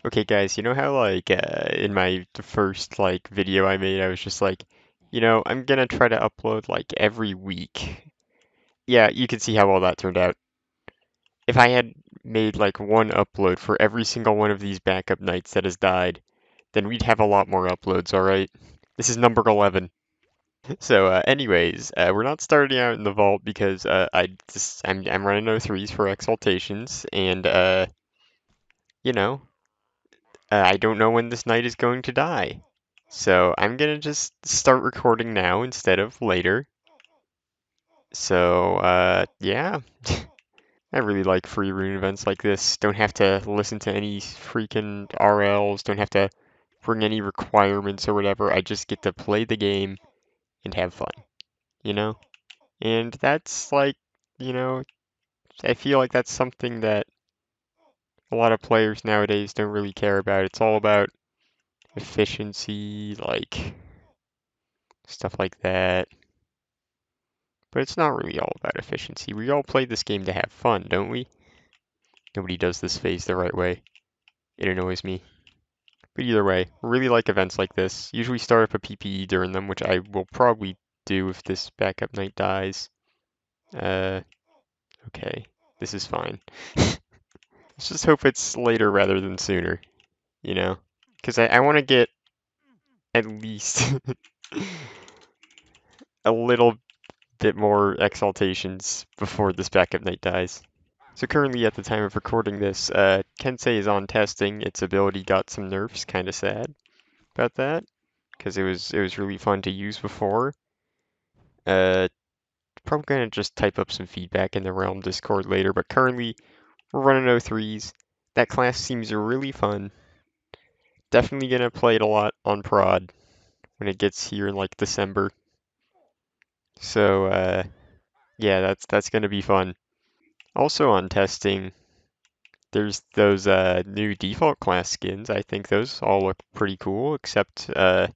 Okay, guys, you know how like in my first like video I made, I was just like, I'm gonna try to upload like every week. Yeah, you can see how well that turned out. If I had made like one upload for every single one of these backup nights that has died, then we'd have a lot more uploads, all right? This is number 11. So, anyways, we're not starting out in the vault because I'm running no threes for exaltations, and you know, I don't know when this knight is going to die. So I'm gonna just start recording now instead of later. So, yeah. I really like free rune events like this. Don't have to listen to any freaking RLs, don't have to bring any requirements or whatever. I just get to play the game and have fun, you know? And that's like, you know, I feel like that's something that a lot of players nowadays don't really care about. It's all about efficiency, like stuff like that. But it's not really all about efficiency. We all play this game to have fun, don't we? Nobody does this phase the right way. It annoys me. But either way, really like events like this. Usually start up a PPE during them, which I will probably do if this backup night dies. Uh, okay. This is fine. Let's just hope it's later rather than sooner, you know? Because I want to get at least a little bit more exaltations before this backup night dies. So currently at the time of recording this, Kensei is on testing. Its ability got some nerfs, kind of sad about that, because it was really fun to use before. Uh, Probably gonna just type up some feedback in the Realm Discord later, but currently we're running 03s. That class seems really fun. Definitely gonna play it a lot on prod when it gets here in like December. So yeah, that's gonna be fun. Also on testing, there's those new default class skins. I think those all look pretty cool, except I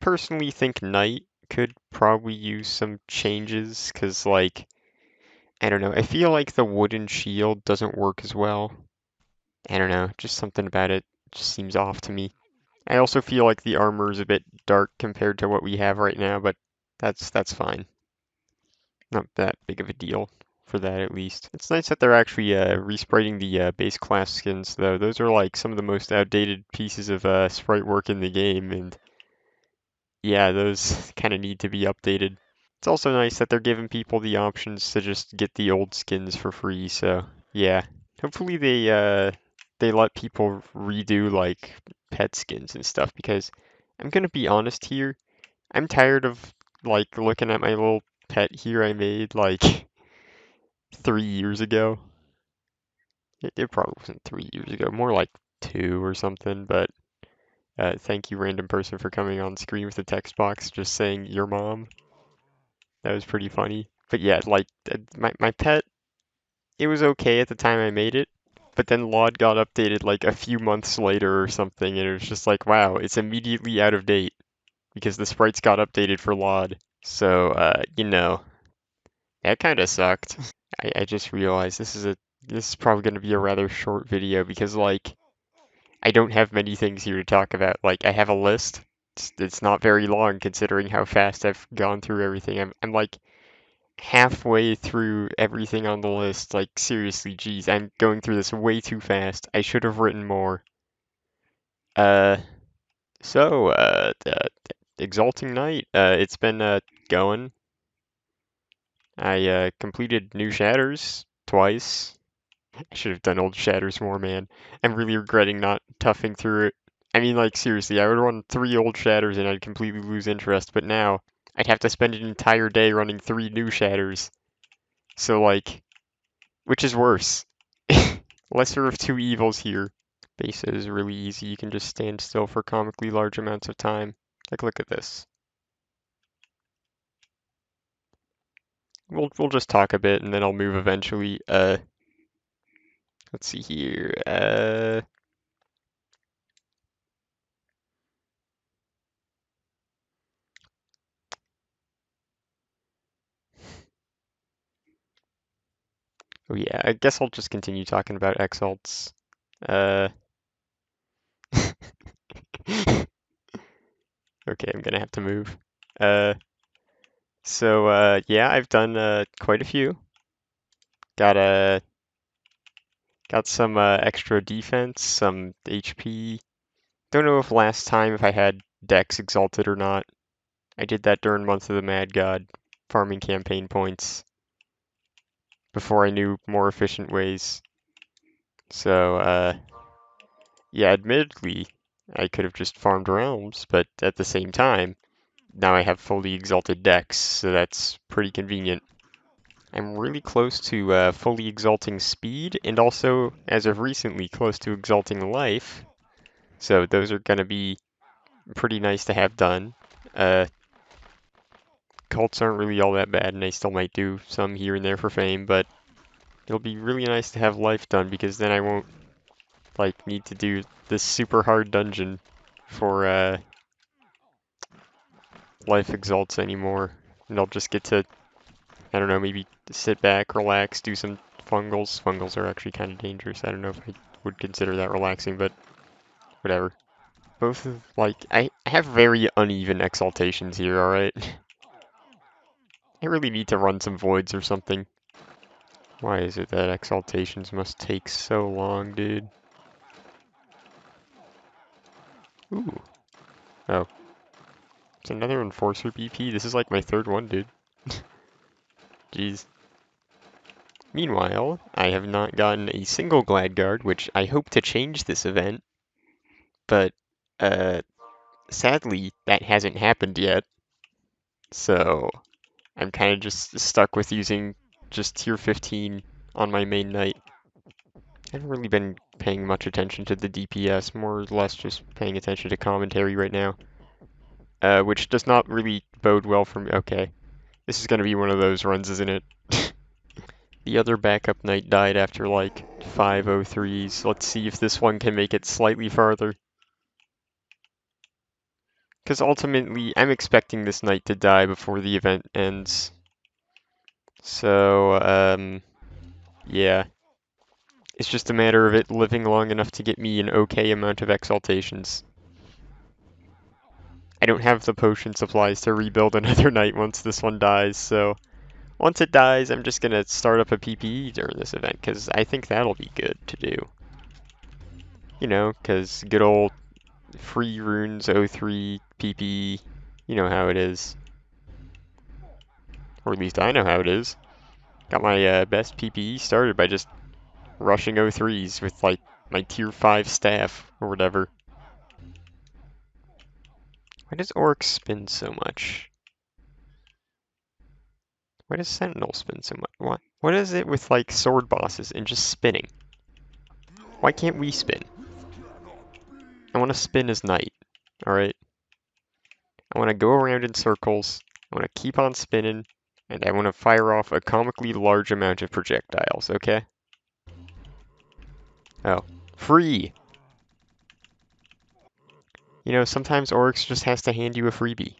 personally think Knight could probably use some changes, because like I don't know, I feel like the wooden shield doesn't work as well. I don't know, just something about it just seems off to me. I also feel like the armor is a bit dark compared to what we have right now, but that's fine. Not that big of a deal for that at least. It's nice that they're actually respriting the base class skins though. Those are like some of the most outdated pieces of sprite work in the game, and yeah, those kind of need to be updated. It's also nice that they're giving people the options to just get the old skins for free, so yeah. Hopefully they let people redo like pet skins and stuff, because I'm gonna be honest here, I'm tired of like looking at my little pet here I made like 3 years ago. It probably wasn't 3 years ago, more like two or something, but thank you, random person, for coming on screen with a text box just saying your mom. That was pretty funny. But yeah, like my pet, it was okay at the time I made it, but then LOD got updated like a few months later or something, and it was just like, wow, it's immediately out of date because the sprites got updated for LOD. So, that kind of sucked. I just realized this is probably going to be a rather short video because like I don't have many things here to talk about. Like I have a list. It's not very long considering how fast I've gone through everything. I'm like halfway through everything on the list. Like seriously, geez, I'm going through this way too fast. I should have written more. Uh, Exalting Night. It's been going. I completed New Shatters twice. I should have done Old Shatters more, man. I'm really regretting not toughing through it. I mean, like, seriously, I would run 3 Old Shatters and I'd completely lose interest, but now I'd have to spend an entire day running 3 New Shatters. So, like, which is worse? Lesser of two evils here. Base is really easy. You can just stand still for comically large amounts of time. Like, look at this. We'll just talk a bit and then I'll move eventually. Let's see here. Oh yeah, I guess I'll just continue talking about exalts. Uh, Okay, I'm gonna have to move. Uh, yeah, I've done quite a few. Got got some extra defense, some HP. Don't know if last time if I had Dex exalted or not. I did that during Month of the Mad God, farming campaign points before I knew more efficient ways. So yeah, admittedly, I could have just farmed realms, but at the same time, now I have fully exalted Dex, so that's pretty convenient. I'm really close to fully exalting speed, and also, as of recently, close to exalting life. So those are going to be pretty nice to have done. Uh, cults aren't really all that bad, and I still might do some here and there for fame, but it'll be really nice to have life done because then I won't like need to do this super hard dungeon for life exalts anymore. And I'll just get to, I don't know, maybe sit back, relax, do some fungals. Fungals are actually kind of dangerous. I don't know if I would consider that relaxing, but whatever. Both of, like, I have very uneven exaltations here, alright? I really need to run some voids or something. Why is it that exaltations must take so long, dude? Ooh. Oh. It's another Enforcer BP? This is like my third one, dude. Jeez. Meanwhile, I have not gotten a single Glad Guard, which I hope to change this event, but uh, sadly, that hasn't happened yet. So I'm kind of just stuck with using just tier 15 on my main knight. I haven't really been paying much attention to the DPS, more or less just paying attention to commentary right now, which does not really bode well for me. Okay, this is going to be one of those runs, isn't it? The other backup knight died after like 503s. Let's see if this one can make it slightly farther. Because ultimately, I'm expecting this knight to die before the event ends. So, yeah. It's just a matter of it living long enough to get me an okay amount of exaltations. I don't have the potion supplies to rebuild another knight once this one dies, so once it dies, I'm just gonna start up a PPE during this event, because I think that'll be good to do. You know, because good old free runes 03 PPE, you know how it is. Or at least I know how it is. Got my best PPE started by just rushing 03s with like my tier 5 staff or whatever. Why does Oryx spin so much? Why does Sentinel spin so much? What is it with like sword bosses and just spinning? Why can't we spin? I want to spin as knight, alright? I want to go around in circles, I want to keep on spinning, and I want to fire off a comically large amount of projectiles, okay? Oh, free! You know, sometimes Oryx just has to hand you a freebie.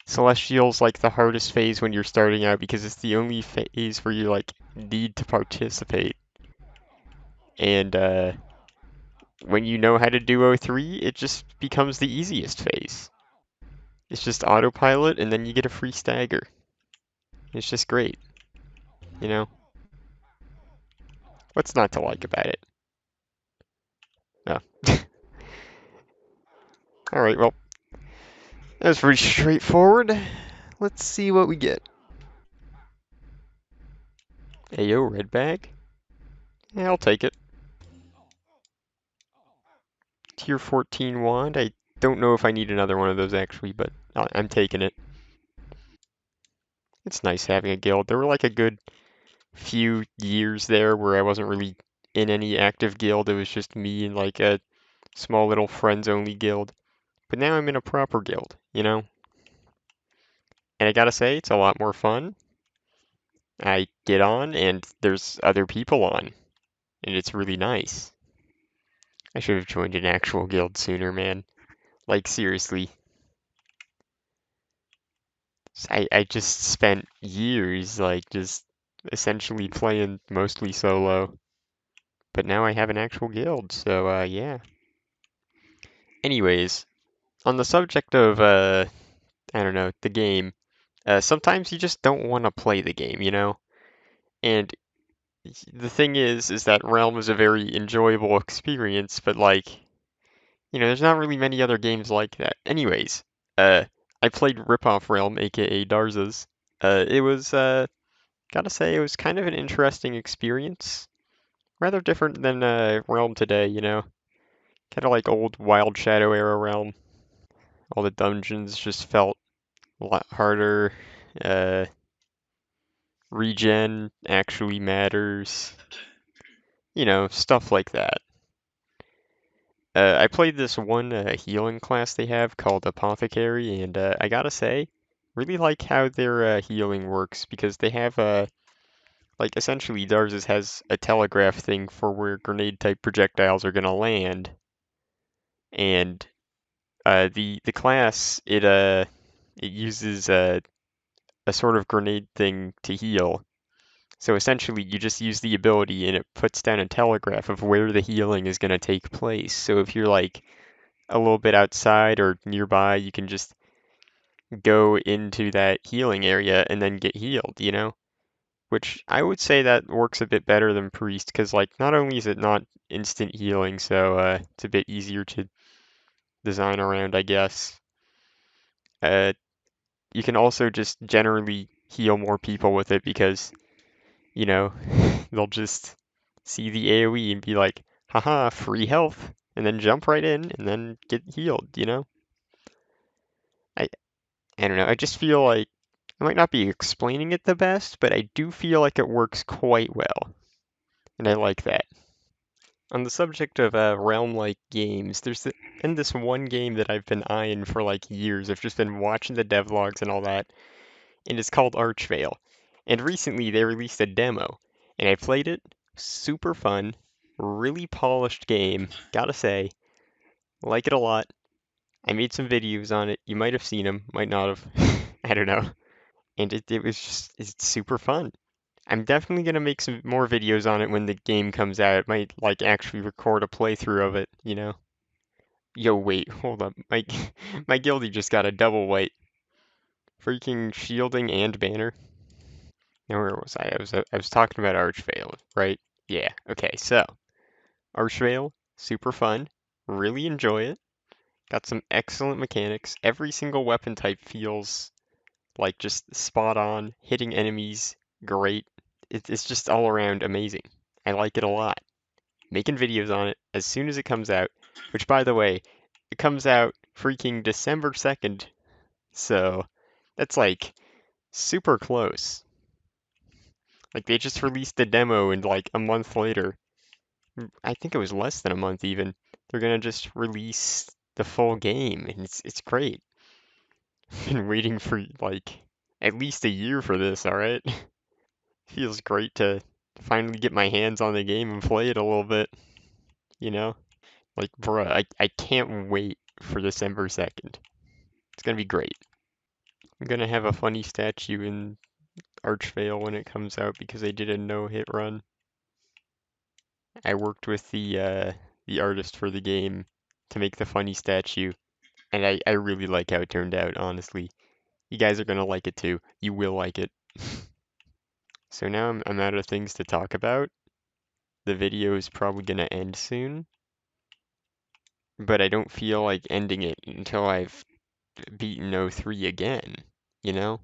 Celestial's like the hardest phase when you're starting out because it's the only phase where you like need to participate. And when you know how to do O3, it just becomes the easiest phase. It's just autopilot and then you get a free stagger. It's just great, you know? What's not to like about it? No. Alright, well, that was pretty straightforward. Let's see what we get. Ayo, red bag? Yeah, I'll take it. Tier 14 wand. I don't know if I need another one of those actually, but I'm taking it. It's nice having a guild. There were like a good few years there where I wasn't really in any active guild. It was just me and like a small little friends only guild. But now I'm in a proper guild, you know? And I gotta say, it's a lot more fun. I get on and there's other people on, and it's really nice. I should have joined an actual guild sooner, man. Like, seriously. I just spent years, like, just essentially playing mostly solo. But now I have an actual guild, so, yeah. Anyways, On the subject of I don't know, the game, sometimes you just don't want to play the game, you know? And the thing is that Realm is a very enjoyable experience, but like, there's not really many other games like that. Anyways, uh, I played Ripoff Realm, aka Darza's. It was, gotta say, it was kind of an interesting experience. Rather different than Realm today, Kind of like old Wild Shadow era Realm. All the dungeons just felt a lot harder. Uh, Regen actually matters. Stuff like that. I played this one healing class they have called Apothecary, and I gotta say, really like how their healing works because they have like essentially Darza's has a telegraph thing for where grenade type projectiles are gonna land, and the class it uses a sort of grenade thing to heal. So essentially, you just use the ability and it puts down a telegraph of where the healing is going to take place. So if you're like a little bit outside or nearby, you can just go into that healing area and then get healed. Which I would say that works a bit better than Priest because like not only is it not instant healing, so it's a bit easier to design around, I guess. Uh, you can also just generally heal more people with it because you know, they'll just see the AoE and be like, haha, free health, and then jump right in and then get healed. I I don't know, I just feel like I might not be explaining it the best, but I do feel like it works quite well, and I like that. On the subject of realm-like games, been this one game that I've been eyeing for like years. I've just been watching the devlogs and all that, and it's called Archvale. And recently they released a demo, and I played it. Super fun, really polished game. Gotta say, like it a lot. I made some videos on it. You might have seen them, might not have. I don't know. And it was just it's super fun. I'm definitely gonna make some more videos on it when the game comes out. Might like actually record a playthrough of it. Yo, wait, hold up. My my guildie just got a double white. Freaking shielding and banner. Now where was I? I was talking about Archvale, right? Yeah. Okay. So Archvale, super fun. Really enjoy it. Got some excellent mechanics. Every single weapon type feels like just spot on. Hitting enemies, great. It's just all around amazing. I like it a lot. Making videos on it as soon as it comes out. Which, by the way, it comes out freaking December 2nd. So that's like super close. Like they just released the demo and like a month later, I think it was less than a month even, they're gonna just release the full game and it's great. Been waiting for like at least a year for this, all right? Feels great to finally get my hands on the game and play it a little bit. Like, bruh, I can't wait for December 2nd. It's gonna be great. I'm gonna have a funny statue in Archvale when it comes out because I did a no-hit run. I worked with the artist for the game to make the funny statue, and I really like how it turned out, honestly. You guys are gonna like it too. You will like it. So now I'm out of things to talk about. The video is probably gonna end soon, but I don't feel like ending it until I've beaten O3 again, you know?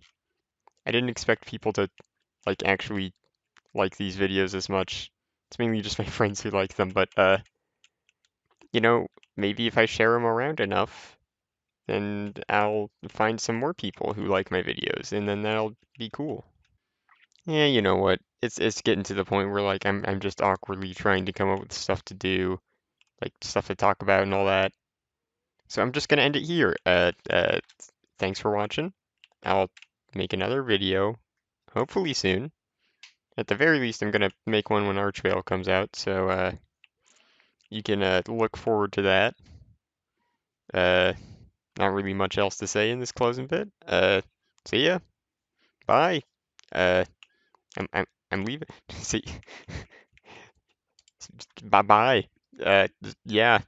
I didn't expect people to like actually like these videos as much. It's mainly just my friends who like them, but you know, maybe if I share them around enough, then I'll find some more people who like my videos, and then that'll be cool. Yeah, you know what? It's getting to the point where like I'm just awkwardly trying to come up with stuff to do, like stuff to talk about and all that. So I'm just gonna end it here. Thanks for watching. I'll make another video, hopefully soon. At the very least, I'm gonna make one when Archvale comes out, so you can look forward to that. Uh, Not really much else to say in this closing bit. See ya. Bye. Uh, I'm leaving. See. Bye bye. Yeah.